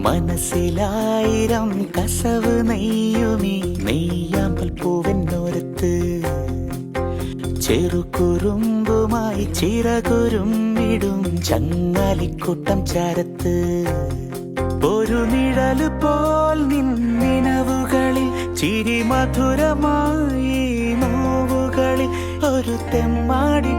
മനസ്സിലായിരം കസവ് നെയ്യുമീ നെയ്യാമ്പൽ പൂവെന്നോരത്ത് ചെറുകുറുമ്പുമായി ചിറകുരുമ്പിടും ചങ്ങാലിക്കൂട്ടം ചാരത്ത് ഒരു നിഴല് പോൽ നിന്നിനവുകളിൽ ചിരി മധുരമായി നോവുകളിൽ ഒരു തെമ്മാടി